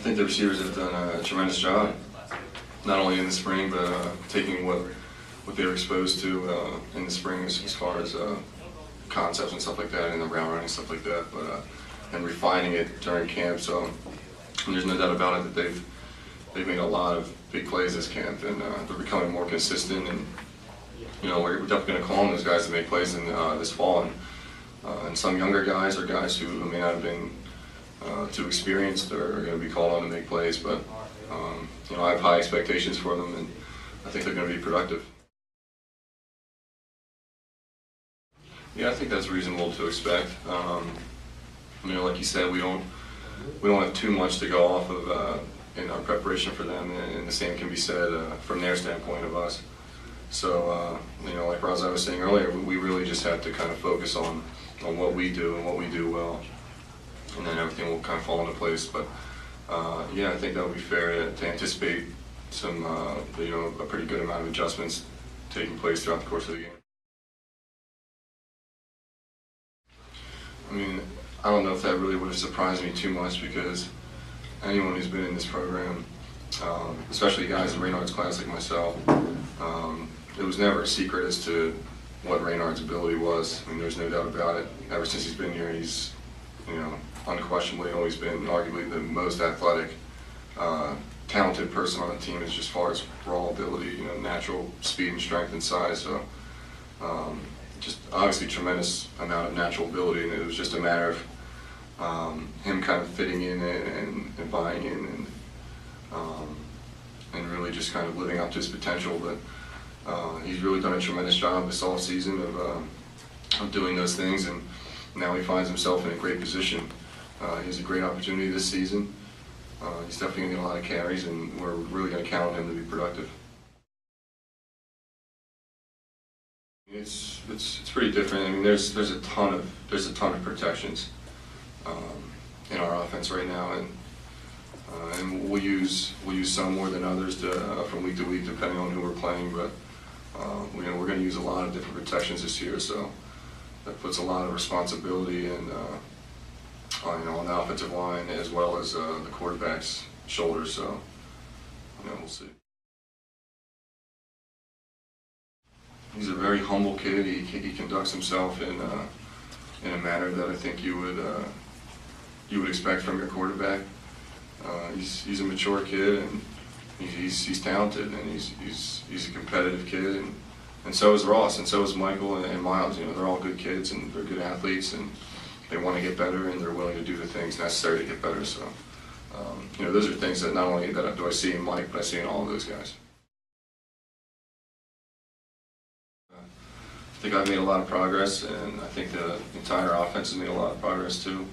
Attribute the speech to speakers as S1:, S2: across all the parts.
S1: think the receivers have done a tremendous job, not only in the spring, but taking what they were exposed to in the spring as far as concepts and stuff like that, and the route running and stuff like that, but and refining it during camp. So there's no doubt about it that they've made a lot of big plays this camp, and they're becoming more consistent. And we're definitely going to call on those guys to make plays in this fall. And some younger guys or guys who may not have been too experienced are going to be called on to make plays, but I have high expectations for them, and I think they're going to be productive. Yeah, I think that's reasonable to expect. Like you said, we don't have too much to go off of in our preparation for them, and the same can be said from their standpoint of us. So, like Raza was saying earlier, we really just have to kind of focus on what we do and what we do well, and then everything will kind of fall into place. But yeah, I think that would be fair to anticipate some, a pretty good amount of adjustments taking place throughout the course of the game. I don't know if that really would have surprised me too much, because anyone who's been in this program, especially guys in Raynard's class like myself, it was never a secret as to what Raynard's ability was. There's no doubt about it. Ever since he's been here, he's, unquestionably always been arguably the most athletic, talented person on the team, as far as raw ability, natural speed and strength and size. So, just obviously tremendous amount of natural ability, and it was just a matter of him kind of fitting in and buying in and really just kind of living up to his potential. But he's really done a tremendous job this off season of doing those things, and now he finds himself in a great position. He has a great opportunity this season. He's definitely going to get a lot of carries, and we're really going to count on him to be productive. It's pretty different. There's a ton of protections in our offense right now, and we'll use some more than others from week to week, depending on who we're playing. But we're going to use a lot of different protections this year, so that puts a lot of responsibility on the offensive line as well as the quarterback's shoulders. So we'll see. He's a very humble kid. He conducts himself in a manner that I think you would expect from your quarterback. He's a mature kid, and he's talented, and he's a competitive kid, and so is Ross, and so is Michael and Miles. They're all good kids, and they're good athletes, and they want to get better, and they're willing to do the things necessary to get better. So those are things that not only do I see in Mike, but I see in all of those guys. I think I've made a lot of progress, and I think the entire offense has made a lot of progress too.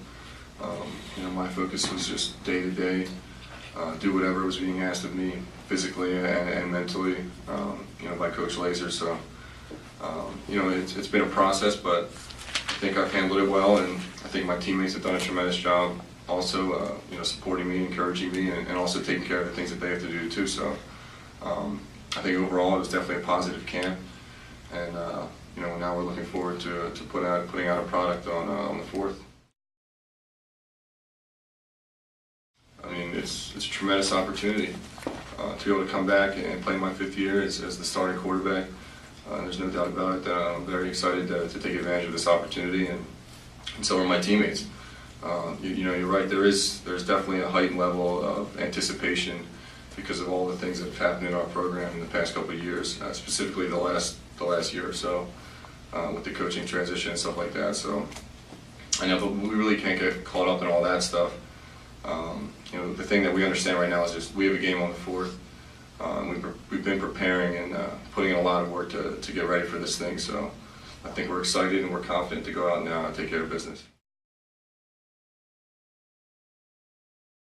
S1: My focus was just day to day, do whatever was being asked of me physically and mentally, by Coach Laser. So, it's been a process, but I think I've handled it well, and I think my teammates have done a tremendous job also, supporting me, encouraging me, and also taking care of the things that they have to do too. So, I think overall it was definitely a positive camp, and now we're looking forward to putting out a product on the 4th. It's a tremendous opportunity to be able to come back and play my 5th year as the starting quarterback. There's no doubt about it that I'm very excited to take advantage of this opportunity, and so are my teammates. You're right. There's definitely a heightened level of anticipation because of all the things that have happened in our program in the past couple of years, specifically the last year or so, with the coaching transition and stuff like that. So I know, but we really can't get caught up in all that stuff. The thing that we understand right now is just we have a game on the 4th. We've been preparing and putting in a lot of work to get ready for this thing. So I think we're excited and we're confident to go out and take care of business.